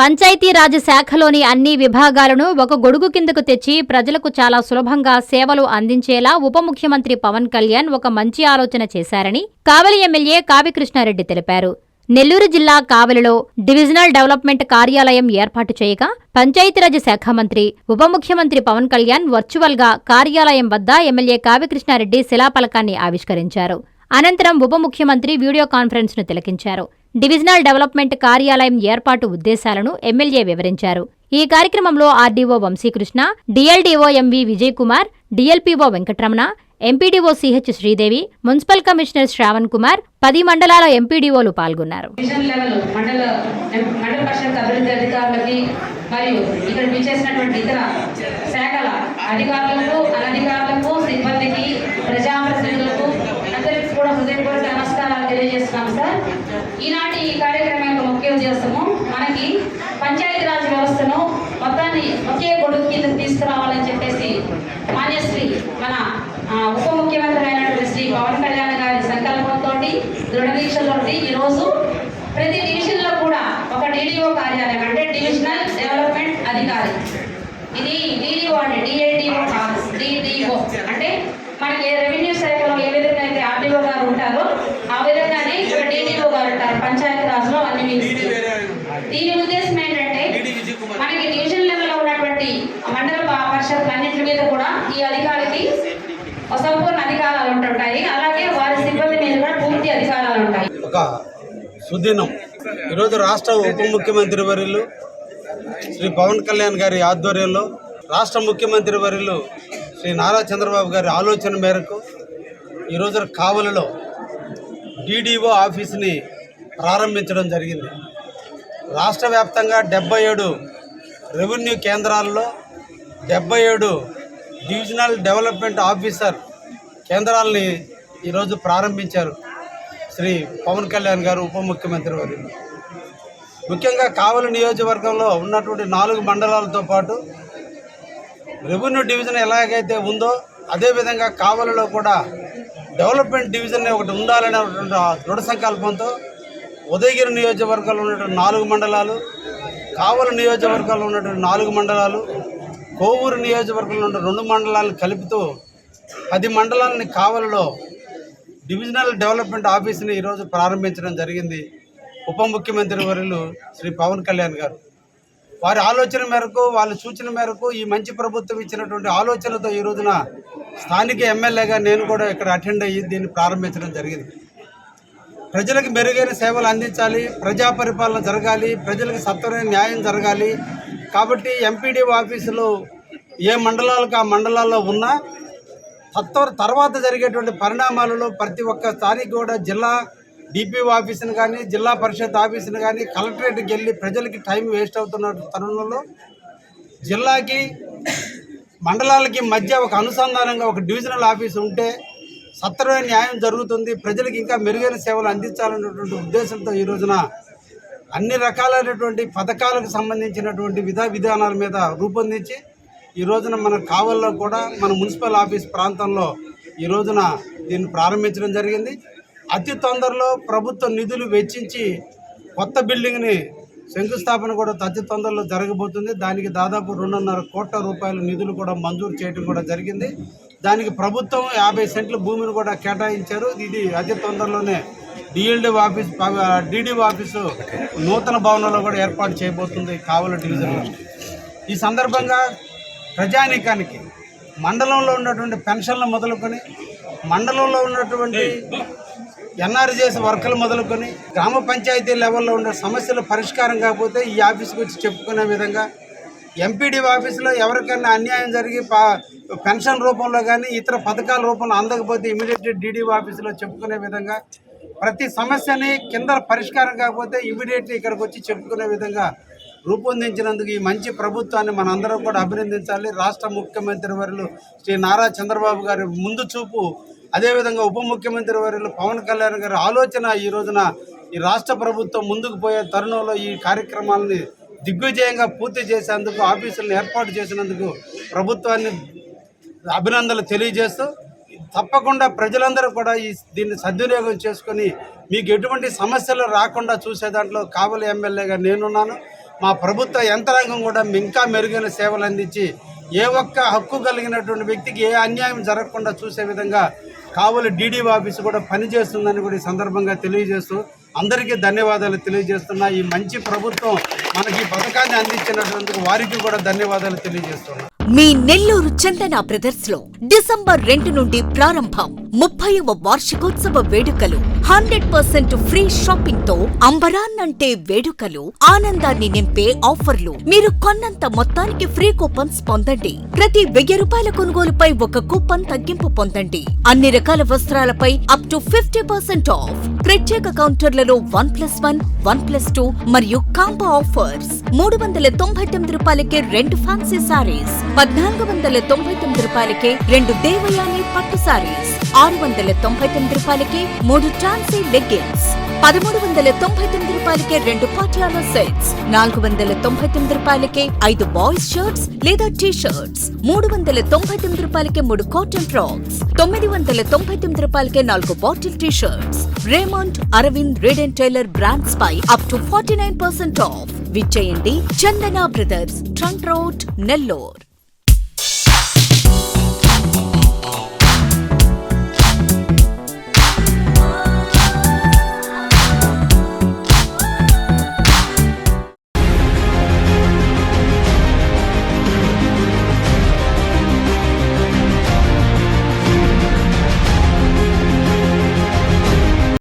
పంచాయతీరాజ్ శాఖలోని అన్ని విభాగాలను ఒక గొడుగు కిందకు తెచ్చి ప్రజలకు చాలా సులభంగా సేవలు అందించేలా ఉప ముఖ్యమంత్రి పవన్ కళ్యాణ్ ఒక మంచి ఆలోచన చేశారని కావలి ఎమ్మెల్యే కావి కృష్ణారెడ్డి తెలిపారు. నెల్లూరు జిల్లా కావలిలో డివిజనల్ డెవలప్మెంట్ కార్యాలయం ఏర్పాటు చేయగా పంచాయతీరాజ్ శాఖ మంత్రి ఉప ముఖ్యమంత్రి పవన్ కళ్యాణ్ వర్చువల్ గా కార్యాలయం వద్ద ఎమ్మెల్యే కావి కృష్ణారెడ్డి శిలాఫలకాన్ని ఆవిష్కరించారు. అనంతరం ఉప ముఖ్యమంత్రి వీడియో కాన్ఫరెన్స్ ను తిలకించారు. డివిజనల్ డెవలప్మెంట్ కార్యాలయం ఏర్పాటు ఉద్దేశాలను ఎమ్మెల్యే వివరించారు. ఈ కార్యక్రమంలో RDO Vamsikrishna, DLDO MV Vijay Kumar, DLPO Venkataramana, MPDO CH Sridevi, municipal commissioner Shravan Kumar, 10 మండలాల ఎంపీడీఓలు పాల్గొన్నారు. మరియు ఇక్కడ విచ్చేసినటువంటి ఇతర శాఖల అధికారులకు, అనధికారులకు, సిబ్బందికి, ప్రజాప్రతినిధులకు అందరికీ కూడా హృదయపూర్వక నమస్కారాలు తెలియజేస్తున్నాం సార్. ఈనాటి ఈ కార్యక్రమం యొక్క ముఖ్య ఉద్దేశము మనకి పంచాయతీరాజ్ వ్యవస్థను మొత్తాన్ని ఒకే గొడుగు కింద తీసుకురావాలని చెప్పేసి మాన్యశ్రీ మన ఉప ముఖ్యమంత్రి అయినటువంటి శ్రీ పవన్ కళ్యాణ్ గారి సంకల్పంతో, దృఢదీక్షతో ఈరోజు ప్రతి డివిజన్ లో కూడా ఒక డీడీఓ కార్యాలయం అంటే డివిజనల్ డెవలప్మెంట్ అధికారి, ఇది డీడీఓ అంటే డిఎల్డీఓ కాదు, డిడిఓ అంటే మనకి రెవెన్యూ శాఖలో ఏ విధంగా అయితే ఆర్డీఓ గారు ఉంటారో ఆ విధంగానే ఇక్కడ డిడిఓ గారు ఉంటారు పంచాయతీ రాజ్లో అన్ని మినిస్ట్రీ. దీని ఉద్దేశం ఏంటంటే మనకి డివిజన్ లెవెల్లో ఉన్నటువంటి మండల పరిషత్లు అన్నింటి మీద కూడా ఈ అధికారికి సంపూర్ణ అధికారాలు ఉంటుంటాయి. అలాగే వారి సిబ్బంది మీద కూడా పూర్తి అధికారాలు ఉంటాయి. ఒక సుదినం ఈరోజు రాష్ట్ర ఉప ముఖ్యమంత్రి వర్యులు శ్రీ పవన్ కళ్యాణ్ గారి ఆధ్వర్యంలో రాష్ట్ర ముఖ్యమంత్రి వర్యులు శ్రీ నారా చంద్రబాబు గారి ఆలోచన మేరకు ఈరోజు కావలిలో డిడిఓ ఆఫీస్ని ప్రారంభించడం జరిగింది. రాష్ట్ర వ్యాప్తంగా 77 రెవెన్యూ కేంద్రాల్లో 77 డివిజనల్ డెవలప్మెంట్ ఆఫీసర్ కేంద్రాలని ఈరోజు ప్రారంభించారు శ్రీ పవన్ కళ్యాణ్ గారు ఉప ముఖ్యమంత్రి వర్యులు. ముఖ్యంగా కావలి నియోజకవర్గంలో ఉన్నటువంటి 4 మండలాలతో పాటు రెవెన్యూ డివిజన్ ఎలాగైతే ఉందో అదేవిధంగా కావలిలో కూడా డెవలప్మెంట్ డివిజన్ ఒకటి ఉండాలనేటువంటి దృఢ సంకల్పంతో ఉదయగిరి నియోజకవర్గంలో ఉన్నటువంటి 4 మండలాలు, కావలి నియోజకవర్గంలో ఉన్నటువంటి 4 మండలాలు, కోవూరు నియోజకవర్గంలో ఉన్న 2 మండలాలను కలుపుతూ 10 మండలాలని కావలిలో డివిజనల్ డెవలప్మెంట్ ఆఫీస్ని ఈరోజు ప్రారంభించడం జరిగింది. ఉప ముఖ్యమంత్రి వర్యులు శ్రీ పవన్ కళ్యాణ్ గారు వారి ఆలోచన మేరకు, వాళ్ళ సూచన మేరకు ఈ మంచి ప్రభుత్వం ఇచ్చినటువంటి ఆలోచనతో ఈ రోజున స్థానిక ఎమ్మెల్యేగా నేను కూడా ఇక్కడ అటెండ్ అయ్యి దీన్ని ప్రారంభించడం జరిగింది. ప్రజలకు మెరుగైన సేవలు అందించాలి, ప్రజా పరిపాలన జరగాలి, ప్రజలకు సత్వరమైన న్యాయం జరగాలి. కాబట్టి ఎంపీడీఓ ఆఫీసులు ఏ మండలాలకు ఆ మండలాల్లో ఉన్నా తర్వాత జరిగేటువంటి పరిణామాలలో ప్రతి ఒక్క స్థానిక కూడా జిల్లా డిపిఓ ఆఫీసును కానీ, జిల్లా పరిషత్ ఆఫీసును కానీ, కలెక్టరేట్కి వెళ్ళి ప్రజలకి టైం వేస్ట్ అవుతున్న తరుణంలో జిల్లాకి మండలాలకి మధ్య ఒక అనుసంధానంగా ఒక డివిజనల్ ఆఫీసు ఉంటే సత్వరమైన న్యాయం జరుగుతుంది, ప్రజలకు ఇంకా మెరుగైన సేవలు అందించాలనేటువంటి ఉద్దేశంతో ఈ రోజున అన్ని రకాలైనటువంటి పథకాలకు సంబంధించినటువంటి విధానాల మీద రూపొందించి ఈ రోజున మన కావల్లో కూడా మన మున్సిపల్ ఆఫీస్ ప్రాంతంలో ఈ రోజున దీన్ని ప్రారంభించడం జరిగింది. అతి తొందరలో ప్రభుత్వ నిధులు వెచ్చించి కొత్త బిల్డింగ్ని శంకుస్థాపన కూడా అతి తొందరలో జరగబోతుంది. దానికి దాదాపు 2.5 కోట్ల రూపాయల నిధులు కూడా మంజూరు చేయడం కూడా జరిగింది. దానికి ప్రభుత్వం 50 సెంట్ల భూమిని కూడా కేటాయించారు. ఇది అతి తొందరలోనే డిడిఓ ఆఫీసు నూతన భవనంలో కూడా ఏర్పాటు చేయబోతుంది కావలి డివిజన్లో. ఈ సందర్భంగా ప్రజానీకానికి మండలంలో ఉన్నటువంటి పెన్షన్లు మొదలుకొని, మండలంలో ఉన్నటువంటి ఎన్ఆర్జీఎస్ వర్కులు మొదలుకొని, గ్రామ పంచాయతీ లెవెల్లో ఉన్న సమస్యలు పరిష్కారం కాకపోతే ఈ ఆఫీస్కి వచ్చి చెప్పుకునే విధంగా, ఎంపీడీఓ ఆఫీసులో ఎవరికైనా అన్యాయం జరిగి పెన్షన్ రూపంలో కానీ ఇతర పథకాల రూపంలో అందకపోతే ఇమీడియట్లీ డిడిఓ ఆఫీసులో చెప్పుకునే విధంగా, ప్రతి సమస్యని కింద పరిష్కారం కాకపోతే ఇమీడియట్లీ ఇక్కడికి వచ్చి చెప్పుకునే విధంగా రూపొందించినందుకు ఈ మంచి ప్రభుత్వాన్ని మనందరం కూడా అభినందించాలి. రాష్ట్ర ముఖ్యమంత్రి వర్యులు శ్రీ నారా చంద్రబాబు గారి ముందు చూపు, అదేవిధంగా ఉప ముఖ్యమంత్రి వర్యులు పవన్ కళ్యాణ్ గారి ఆలోచన ఈ రోజున ఈ రాష్ట్ర ప్రభుత్వం ముందుకు పోయే తరుణంలో ఈ కార్యక్రమాలని దిగ్విజయంగా పూర్తి చేసేందుకు, ఆఫీసులను ఏర్పాటు చేసినందుకు ప్రభుత్వాన్ని అభినందనలు తెలియజేస్తూ, తప్పకుండా ప్రజలందరూ కూడా దీన్ని సద్వినియోగం చేసుకొని మీకు ఎటువంటి సమస్యలు రాకుండా చూసే దాంట్లో కావలి ఎమ్మెల్యేగా నేనున్నాను. మా ప్రభుత్వ యంత్రాంగం కూడా ఇంకా మెరుగైన సేవలు అందించి ఏ ఒక్క హక్కు కలిగినటువంటి వ్యక్తికి ఏ అన్యాయం జరగకుండా చూసే విధంగా కావలి డీడీ ఆఫీసు కూడా పనిచేస్తుందని కూడా ఈ సందర్భంగా తెలియజేస్తూ అందరికీ ధన్యవాదాలు తెలియజేస్తున్నా. ఈ మంచి ప్రభుత్వం మనకి ఈ పథకాన్ని అందించినటువంటి వారికి కూడా ధన్యవాదాలు తెలియజేస్తున్నా. మీ నెల్లూరు చందన బ్రదర్స్ లో డిసెంబర్ 2 నుండి ప్రారంభం 30వ వార్షికోత్సవ వేడుకలు. 100% ఫ్రీ షాపింగ్ తో అంబరాన్నంటే వేడుకలు, ఆనందాన్ని నింపే ఆఫర్లు. మీరు కొన్నంత మొత్తానికి ఫ్రీ కూపన్స్ పొందండి. ప్రతి 1000 రూపాయల కొనుగోలుపై ఒక కూపన్ తగ్గింపు పొందండి. అన్ని రకాల వస్త్రాలపై అప్ టు 50% ఆఫ్. ప్రత్యేక కౌంటర్లలో 1+1, 1+2 మరియు కాంబో ఆఫర్స్. 399 రూపాయలకే 2 ఫ్యాన్సీ సారీస్, 1499 రూపాయలకే 2 దేవయాని పట్టు సారీస్, 699 రూపాయలకే 3 టాన్సీ లెగ్గిన్స్, 1399 రూపాయలకే 2 పాటియాలా సెట్స్, 499 రూపాయలకే 5 బాయ్స్ షర్ట్స్ లేదా టీ షర్ట్స్, 399 రూపాయలకే 3 కాటన్ ఫ్రాక్స్, 999 రూపాయలకే 4 bottle T shirts. Raymond, Arvind, Reid and Taylor brands పై అప్ టు 49% ఆఫ్. విచ్చేయండి Chandana brothers, trunk road, Nellore.